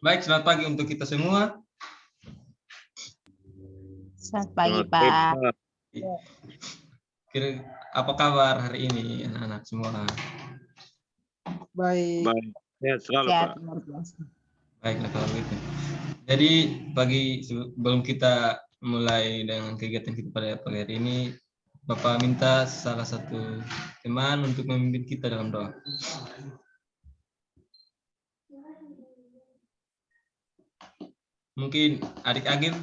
Baik, selamat pagi untuk kita semua. Selamat pagi, Selamat pagi, Pak. Pak. Kira apa kabar hari ini anak-anak semua? Baik. Baik. Sehat selalu, Sehat Pak. luar biasa. Baiklah kalau gitu. Jadi sebelum kita mulai dengan kegiatan kita pada pagi hari ini, Bapak minta salah satu teman untuk memimpin kita dalam doa. Mungkin adik Agil.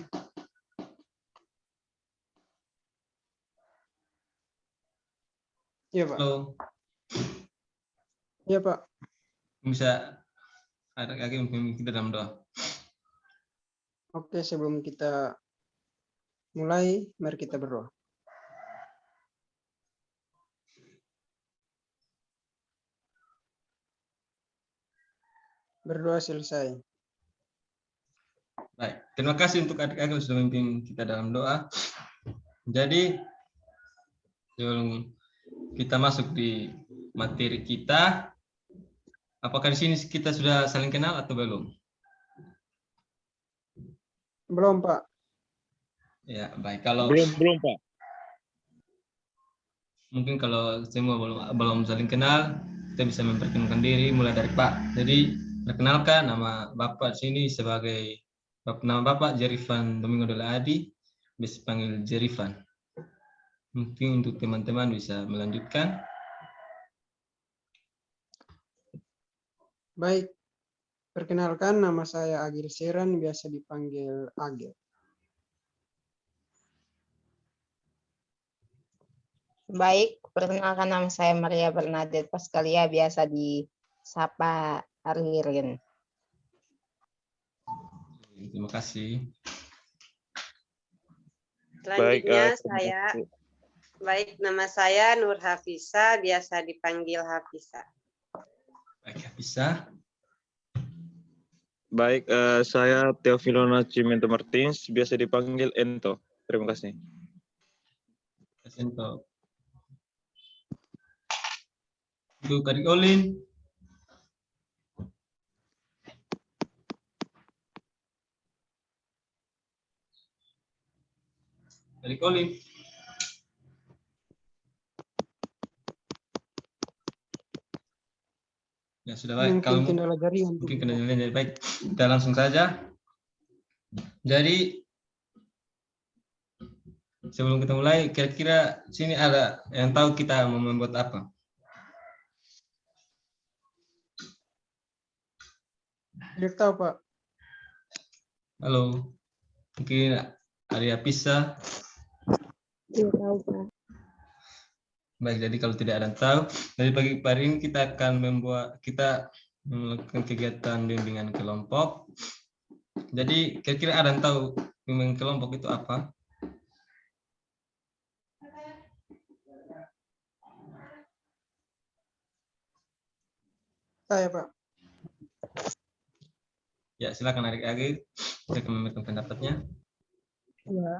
Iya, Pak. Halo, Iya, Pak. bisa adik Agil memimpin kita dalam doa. Oke, sebelum kita mulai, mari kita berdoa. Berdoa selesai. Baik, terima kasih untuk adik Agil sudah memimpin kita dalam doa. Jadi sebelum kita masuk di materi kita, apakah di sini kita sudah saling kenal atau belum? Belum, Pak. Ya, baik. Kalau Belum, Pak. mungkin kalau semua belum saling kenal, kita bisa memperkenalkan diri mulai dari Pak. Jadi perkenalkan, nama Bapak sini sebagai nama Bapak Jerifan Domingo Dela Adi, bisa panggil Jerifan. Mungkin untuk teman-teman bisa melanjutkan. Baik. Perkenalkan, nama saya Agil Seran, biasa dipanggil Agil. Baik, perkenalkan nama saya Maria Bernadette Pascalia, biasa disapa Aririn. Terima kasih. Selanjutnya Baik, nama saya Nur Hafisa, biasa dipanggil Hafisa. Baik, bisa. Baik, saya Teofilo Nascimento Martins, biasa dipanggil Ento. Terima kasih. Untuk adik Olin. Adik Olin. Ya sudah baik. Kalau kendala jaringan. mungkin kendala jaringan, baik. Kita langsung saja. Jadi sebelum kita mulai, kira-kira sini ada yang tahu kita mau membuat apa? Tidak tahu, Pak. Halo, mungkin Arya Pisa. Tidak tahu, Pak. Baik, jadi kalau tidak ada yang tahu, dari pagi hari ini kita akan melakukan kegiatan bimbingan kelompok. Jadi kira-kira ada yang tahu bimbingan kelompok itu apa? Saya, Pak. Ya, silakan adik-adik, saya akan memberikan pendapatnya. Ya.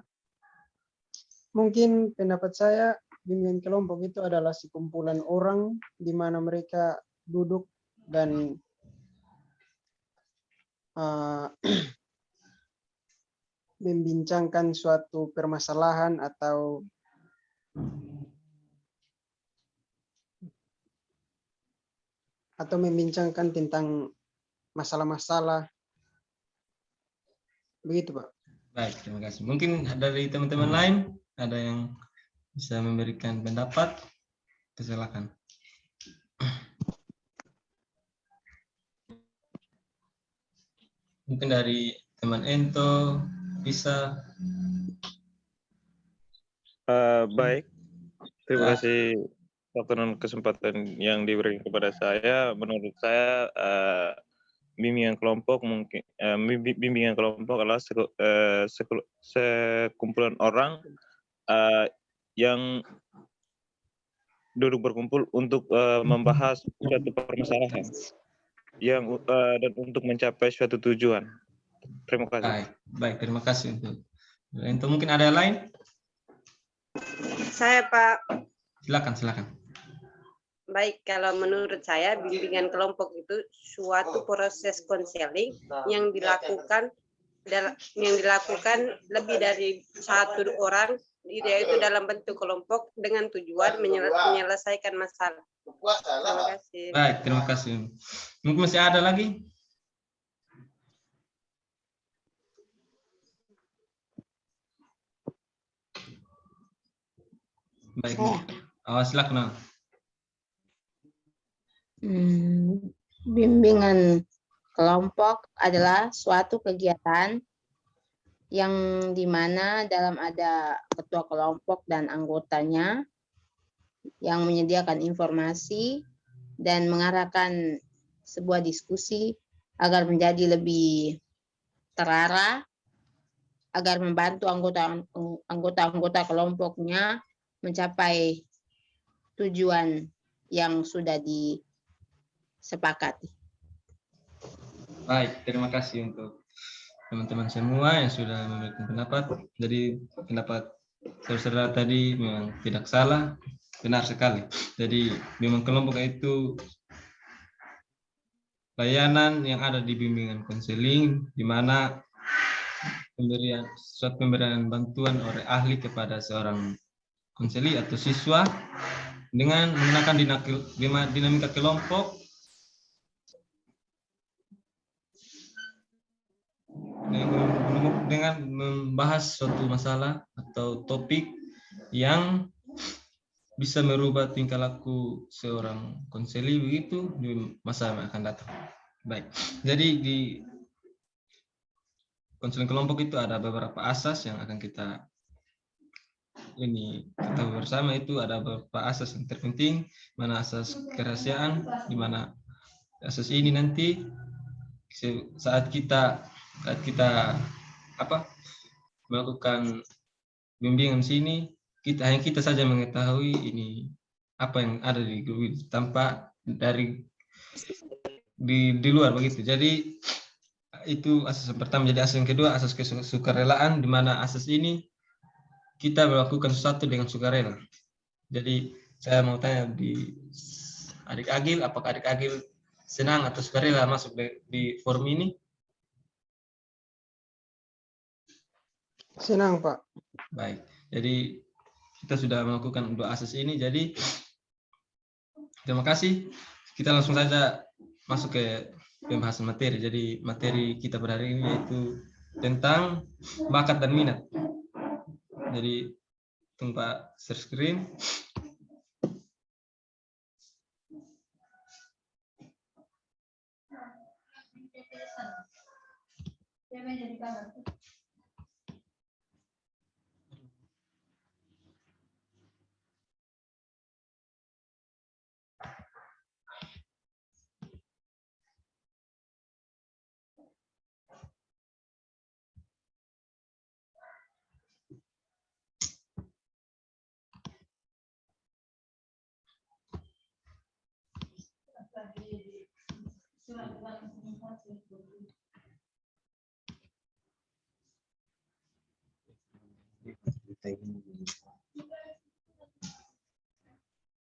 Mungkin pendapat saya, bimbingan kelompok itu adalah sekumpulan orang di mana mereka duduk dan membincangkan suatu permasalahan atau membincangkan tentang masalah-masalah. Begitu, Pak. Baik, terima kasih. Mungkin dari teman-teman lain ada yang bisa memberikan pendapat, silakan. Mungkin dari teman Ento, bisa. Baik, terima kasih waktu dan kesempatan yang diberikan kepada saya. Menurut saya, bimbingan kelompok adalah sekumpulan orang yang duduk berkumpul untuk membahas suatu permasalahan dan untuk mencapai suatu tujuan. Terima kasih. Baik, terima kasih untuk mungkin ada yang lain? Saya, Pak. Silakan. Baik, kalau menurut saya bimbingan kelompok itu suatu proses konseling yang dilakukan lebih dari satu orang, yaitu dalam bentuk kelompok dengan tujuan menyelesaikan masalah. Terima kasih. Baik, terima kasih. Mungkin masih ada lagi? Baik. Silakan. Bimbingan kelompok adalah suatu kegiatan yang dimana dalam ada ketua kelompok dan anggotanya yang menyediakan informasi dan mengarahkan sebuah diskusi agar menjadi lebih terarah, agar membantu anggota-anggota kelompoknya mencapai tujuan yang sudah disepakati. Baik, terima kasih untuk teman-teman semua yang sudah memberikan pendapat. Jadi pendapat saudara tadi memang tidak salah, benar sekali. Jadi memang kelompok itu layanan yang ada di bimbingan konseling, di mana pemberian bantuan oleh ahli kepada seorang konseli atau siswa dengan menggunakan dinamika kelompok dengan membahas suatu masalah atau topik yang bisa merubah tingkah laku seorang konseli begitu di masa yang akan datang. Baik, jadi di konseling kelompok itu ada beberapa asas yang akan kita ketahui bersama. Itu ada beberapa asas yang terpenting, mana asas kerahasiaan, di mana asas ini nanti saat kita melakukan bimbingan sini, hanya kita saja mengetahui ini apa yang ada di grup itu tanpa dari di luar begitu. Jadi itu asas yang pertama. Jadi asas yang kedua, asas kesukarelaan, di mana asas ini kita melakukan sesuatu dengan sukarela. Jadi saya mau tanya di Adik Agil, apakah Adik Agil senang atau sukarela masuk di forum ini? Senang, Pak. Baik, jadi kita sudah melakukan dua asas ini. Jadi terima kasih. Kita langsung saja masuk ke pembahasan materi. Jadi materi kita pada hari ini yaitu tentang bakat dan minat. Jadi tempat share screen.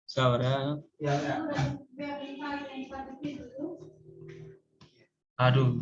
Saudara. Aduh.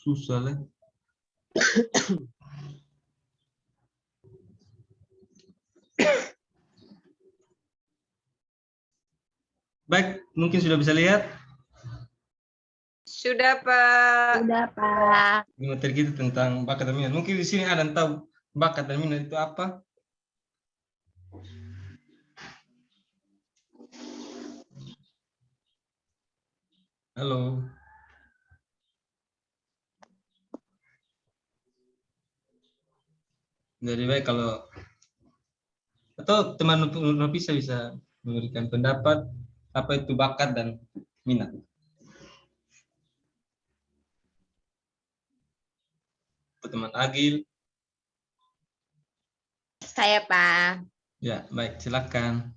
Susah lah. Baik, mungkin sudah bisa lihat Sudah, Pak. Sudah, Pak. di materi kita tentang bakat dan minat. Mungkin di sini ada yang tahu bakat dan minat itu apa? Halo. Jadi baik kalau atau teman Nopisa bisa memberikan pendapat apa itu bakat dan minat. Teman Agil. Saya, Pak. Ya, baik, silakan.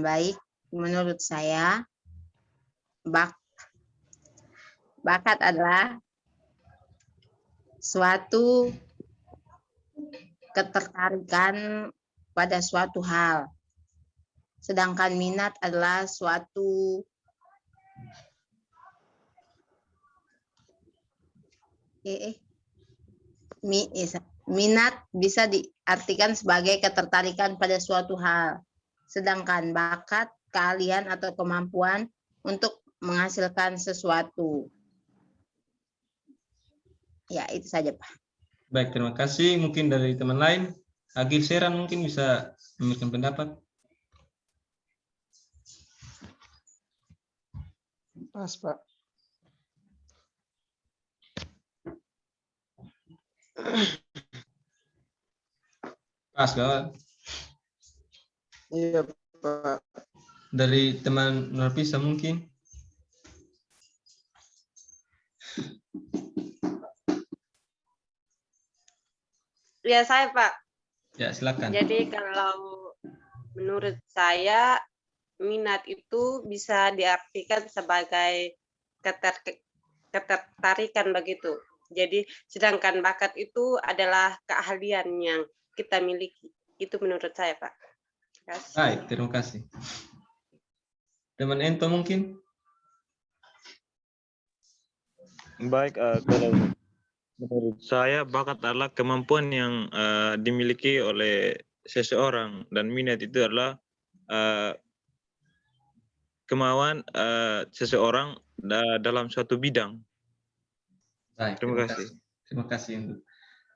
Baik, menurut saya bakat adalah suatu ketertarikan pada suatu hal. Sedangkan minat adalah suatu minat bisa diartikan sebagai ketertarikan pada suatu hal. Sedangkan bakat, keahlian atau kemampuan untuk menghasilkan sesuatu. Ya, itu saja, Pak. Baik, terima kasih. Mungkin dari teman lain, Agil Seran mungkin bisa memberikan pendapat. Pas, Pak. Pas, kawan. Iya, Pak. Dari teman Nopisa mungkin. Ya, saya, Pak. Ya, silakan. Jadi kalau menurut saya minat itu bisa diartikan sebagai ketertarikan begitu. Jadi sedangkan bakat itu adalah keahlian yang kita miliki. Itu menurut saya, Pak. Terima kasih. Baik, terima kasih. Teman Ento mungkin. Baik, kalau menurut saya bakat adalah kemampuan yang dimiliki oleh seseorang, dan minat itu adalah kemauan seseorang dalam suatu bidang. Baik, Terima kasih. Terima kasih untuk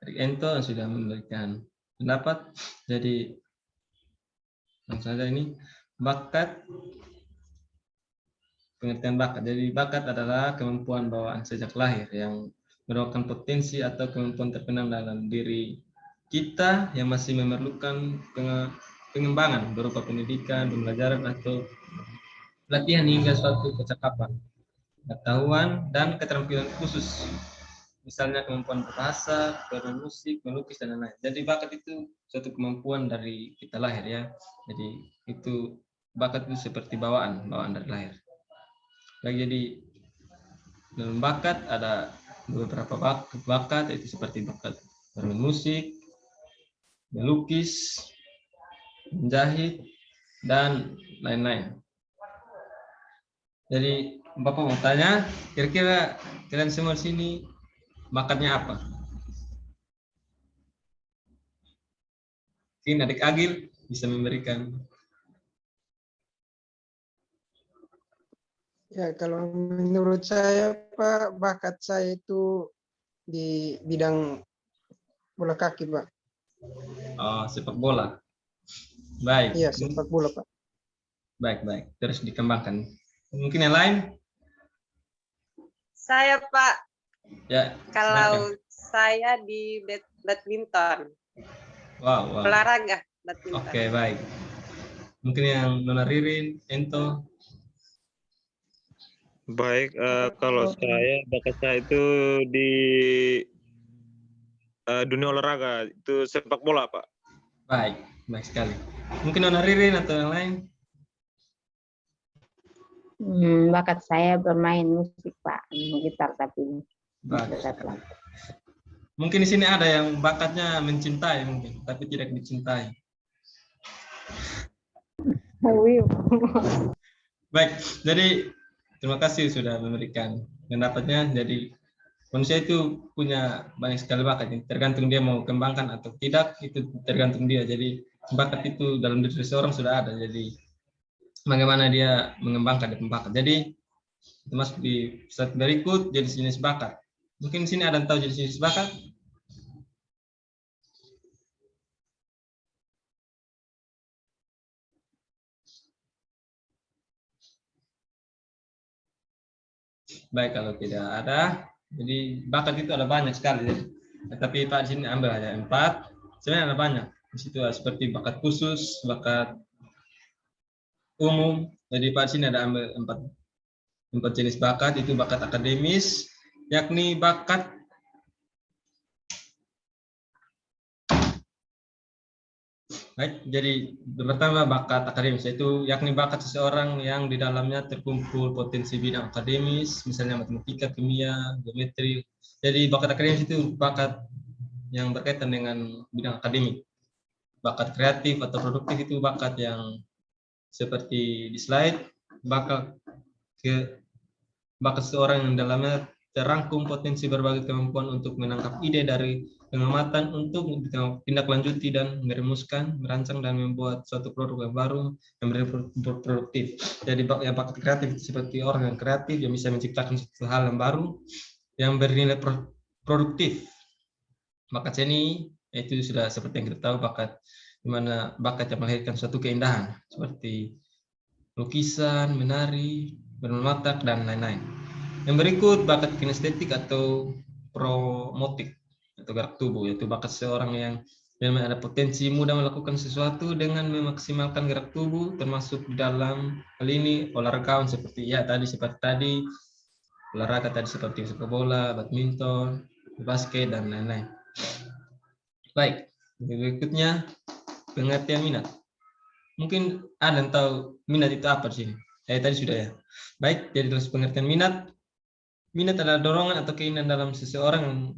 dari Ento yang sudah memberikan pendapat. Jadi langsung saja ini bakat. Pengertian bakat. Jadi bakat adalah kemampuan bawaan sejak lahir yang merupakan potensi atau kemampuan terpendam dalam diri kita yang masih memerlukan pengembangan berupa pendidikan, pembelajaran atau pelatihan hingga suatu kecakapan, pengetahuan dan keterampilan khusus. Misalnya kemampuan berbahasa, bermusik, melukis dan lain-lain. Jadi bakat itu suatu kemampuan dari kita lahir ya. Jadi itu bakat itu seperti bawaan dari lahir. Baik, jadi dalam bakat ada beberapa bakat yaitu seperti bakat bermain musik, melukis, menjahit dan lain-lain. Jadi Bapak mau tanya, kira-kira kalian semua di sini bakatnya apa? Mungkin adik Agil bisa memberikan. Ya, kalau menurut saya, Pak, bakat saya itu di bidang bola kaki, Pak. Oh, sepak bola. Baik. Iya, sepak bola, Pak. Baik. Terus dikembangkan. Mungkin yang lain? Saya, Pak. Ya. Kalau saya di badminton. Wow. Olahraga badminton. Oke, baik. Mungkin yang Nona Ririn, Ento. Baik, kalau saya bakat saya itu di dunia olahraga, itu sepak bola, Pak. Baik sekali. Mungkin Nona Ririn atau yang lain? Bakat saya bermain musik, Pak, gitar tapi. Bagus. Mungkin di sini ada yang bakatnya mencintai mungkin, tapi tidak dicintai. Baik, jadi terima kasih sudah memberikan pendapatnya. Jadi manusia itu punya banyak sekali bakat, tergantung dia mau kembangkan atau tidak, itu tergantung dia. Jadi bakat itu dalam diri seseorang sudah ada, jadi bagaimana dia mengembangkan bakat. Jadi termasuk di slide berikut jenis-jenis bakat. Mungkin sini ada yang tahu jenis-jenis bakat? Baik, kalau tidak ada, jadi bakat itu ada banyak sekali. Tapi Pak di sini ambil hanya 4. Sebenarnya ada banyak. Di situ seperti bakat khusus, bakat umum. Jadi Pak di sini ada ambil 4 jenis bakat. Itu bakat akademis, yakni bakat baik. Jadi pertama bakat akademis, yaitu yakni bakat seseorang yang di dalamnya terkumpul potensi bidang akademis, misalnya matematika, kimia, geometri. Jadi bakat akademis itu bakat yang berkaitan dengan bidang akademik. Bakat kreatif atau produktif itu bakat yang seperti di slide, bakat seseorang yang dalamnya terangkum potensi berbagai kemampuan untuk menangkap ide dari pengamatan untuk ditindaklanjuti dan merumuskan, merancang dan membuat suatu produk yang baru yang produktif. Jadi yang bakat kreatif itu seperti orang yang kreatif yang bisa menciptakan suatu hal yang baru yang bernilai produktif. Bakat seni itu sudah seperti yang kita tahu, bakat di mana bakat yang melahirkan suatu keindahan seperti lukisan, menari, bermematak dan lain-lain. Yang berikut bakat kinestetik atau promotik atau gerak tubuh, yaitu bakat seorang yang memang ada potensi mudah melakukan sesuatu dengan memaksimalkan gerak tubuh, termasuk dalam hal ini olahraga seperti olahraga tadi seperti sepak bola, badminton, basket dan lain-lain. Baik, berikutnya pengertian minat. Mungkin ada yang tahu minat itu apa di sini? Tadi sudah ya. Baik, jadi dalam pengertian minat. Minat adalah dorongan atau keinginan dalam seseorang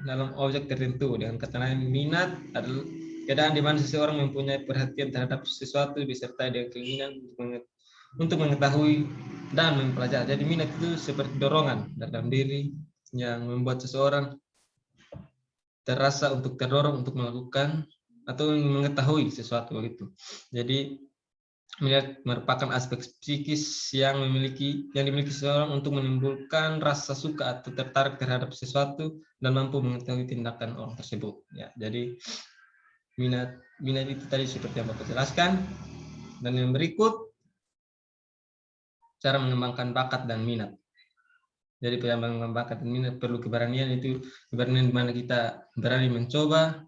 dalam objek tertentu. Dengan kata lain, minat adalah keadaan di mana seseorang mempunyai perhatian terhadap sesuatu disertai dengan keinginan untuk mengetahui dan mempelajari. Jadi minat itu seperti dorongan dalam diri yang membuat seseorang terasa untuk terdorong untuk melakukan atau mengetahui sesuatu begitu. Jadi minat merupakan aspek psikis yang dimiliki seseorang untuk menimbulkan rasa suka atau tertarik terhadap sesuatu dan mampu mengetahui tindakan orang tersebut. Ya, jadi minat itu tadi seperti yang Bapak jelaskan. Dan yang berikut cara mengembangkan bakat dan minat. Jadi pengembangan bakat dan minat perlu keberanian, itu keberanian di mana kita berani mencoba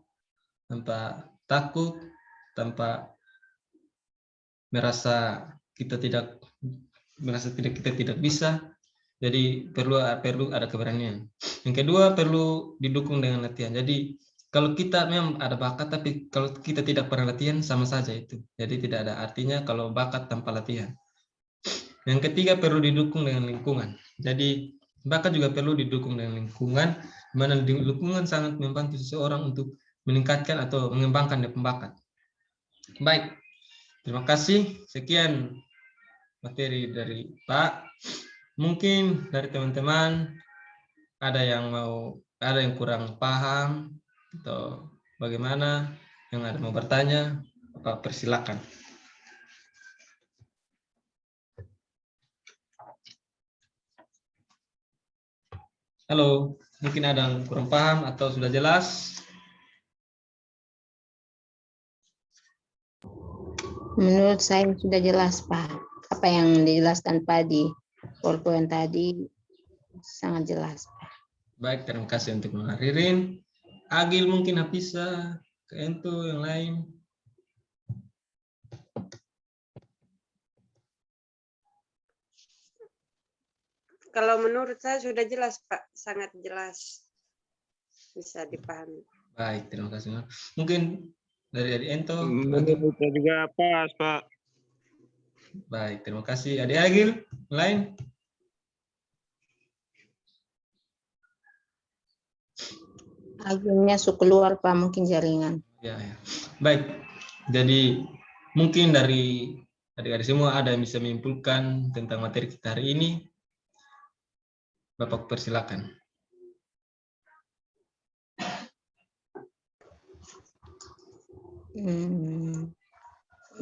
tanpa takut, tanpa merasa kita tidak bisa. Jadi perlu ada keberanian. Yang kedua, perlu didukung dengan latihan. Jadi kalau kita memang ada bakat tapi kalau kita tidak pernah latihan sama saja itu. Jadi tidak ada artinya kalau bakat tanpa latihan. Yang ketiga, perlu didukung dengan lingkungan. Jadi bakat juga perlu didukung dengan lingkungan, di mana lingkungan sangat membantu seseorang untuk meningkatkan atau mengembangkan bakat. Baik. Terima kasih. Sekian materi dari Pak. Mungkin dari teman-teman ada yang kurang paham atau bagaimana, yang ada mau bertanya, Pak persilakan. Halo, mungkin ada yang kurang paham atau sudah jelas? Menurut saya sudah jelas, Pak. Apa yang dijelaskan Pak di PowerPoint tadi sangat jelas, Pak. Baik, terima kasih untuk menghadirin. Agil mungkin Hafisa, ke Ento yang lain. Kalau menurut saya sudah jelas, Pak. Sangat jelas. Bisa dipahami. Baik, terima kasih. Mungkin dari Ento. Menurut saya juga pas, Pak. Baik, terima kasih. Adik Agil, lain? Akhirnya keluar, Pak, mungkin jaringan. Ya. Baik, jadi mungkin dari adik-adik semua ada yang bisa menyimpulkan tentang materi kita hari ini. Bapak persilakan.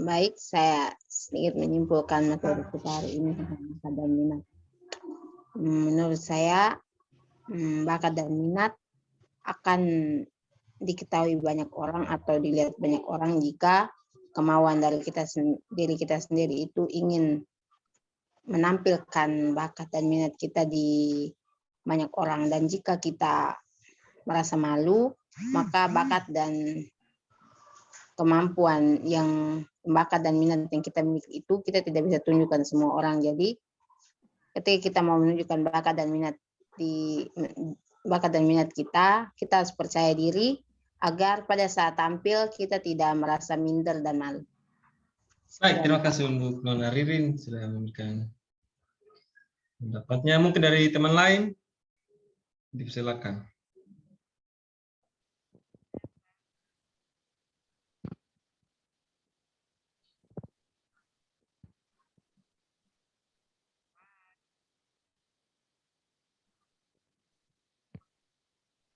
Baik, saya sedikit menyimpulkan materi kita hari ini tentang bakat dan minat. Menurut saya, bakat dan minat akan diketahui banyak orang atau dilihat banyak orang jika kemauan dari diri kita sendiri itu ingin menampilkan bakat dan minat kita di banyak orang. Dan jika kita merasa malu, maka bakat dan kemampuan bakat dan minat yang kita miliki itu kita tidak bisa tunjukkan semua orang. Jadi ketika kita mau menunjukkan bakat dan minat kita harus percaya diri agar pada saat tampil kita tidak merasa minder dan malu. Baik, terima kasih untuk Nona Ririn sudah memberikan pendapatnya. Mungkin dari teman lain, dipersilakan.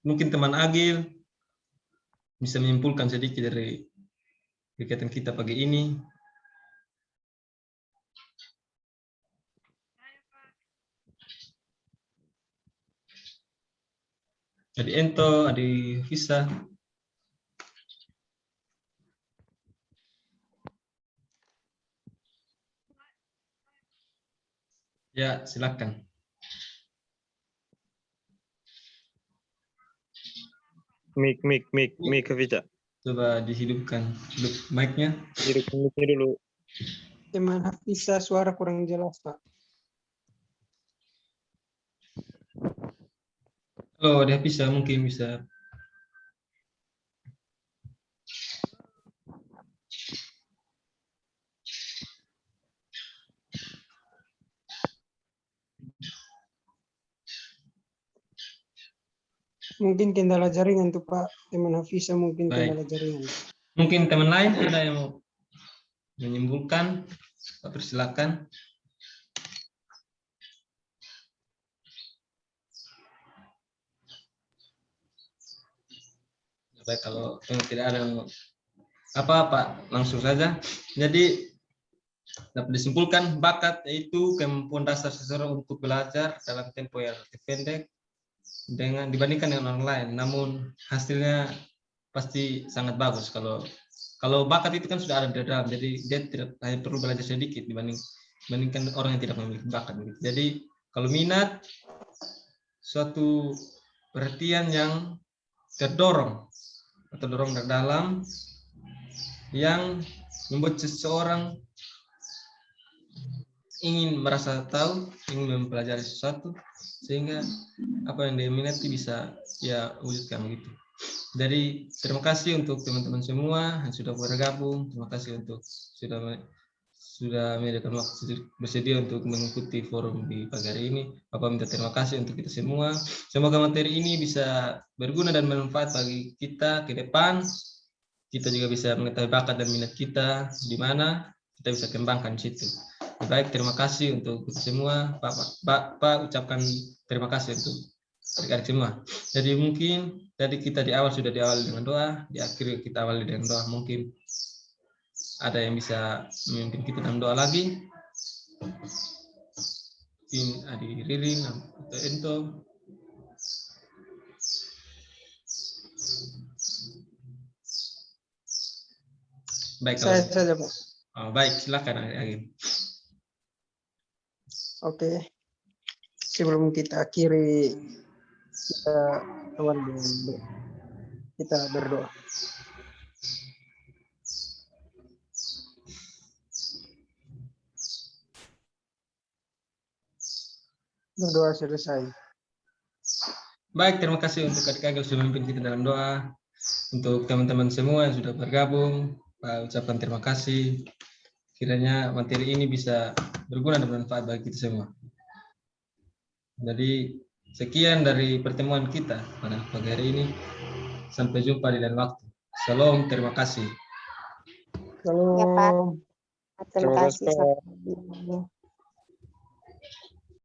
Mungkin teman Agil bisa menyimpulkan sedikit dari kegiatan kita pagi ini. Adi Ento, Adi Visa. Ya, silakan. Mic Vija. Coba dihidupkan mic-nya. Hidupin mic-nya dulu. Teman bisa suara kurang jelas, Pak. Halo, dia bisa mungkin bisa. Mungkin kendala jaringan tuh Pak. Teman Hafisa mungkin Baik. kendala jaringan. Mungkin teman lain ada yang mau menyimpulkan, persilakan. Baik, kalau tidak ada apa-apa, langsung saja. Jadi dapat disimpulkan bakat yaitu kemampuan dasar seseorang untuk belajar dalam tempo yang relatif pendek dibandingkan dengan orang lain. Namun hasilnya pasti sangat bagus kalau bakat itu kan sudah ada di dalam, jadi dia tidak hanya perlu belajar sedikit dibandingkan orang yang tidak memiliki bakat. Jadi kalau minat suatu perhatian yang terdorong atau dorong dari dalam yang membuat seseorang ingin merasa tahu, ingin mempelajari sesuatu sehingga apa yang dia minati bisa ya wujudkan begitu. Jadi terima kasih untuk teman-teman semua yang sudah bergabung. Terima kasih untuk sudah menyediakan waktu bersedia untuk mengikuti forum di pagi hari ini. Bapak minta terima kasih untuk kita semua. Semoga materi ini bisa berguna dan bermanfaat bagi kita ke depan. Kita juga bisa mengetahui bakat dan minat kita di mana kita bisa kembangkan di situ. Baik, terima kasih untuk kita semua. Pak ucapkan terima kasih untuk adik-adik semua. Jadi mungkin tadi kita di awal sudah diawali dengan doa, di akhir kita awali dengan doa. Mungkin ada yang bisa memimpin kita dalam doa lagi. Mungkin Adi Ririn atau Ento. Baik, Saya saja, Pak. Oh, baik, silakan Adi. Oke. Sebelum kita akhiri, kita awal dengan doa. Kita berdoa. Berdoa selesai. Baik, terima kasih untuk adik-adik yang sudah memimpin kita dalam doa. Untuk teman-teman semua yang sudah bergabung, Pak ucapkan terima kasih. Kiranya materi ini bisa berguna dan bermanfaat bagi kita semua. Jadi sekian dari pertemuan kita pada pagi hari ini. Sampai jumpa di lain waktu. Shalom, terima kasih. Salam. Ya, Pak. Terima Terima kasih, kasih. Pak. Sampai jumpa.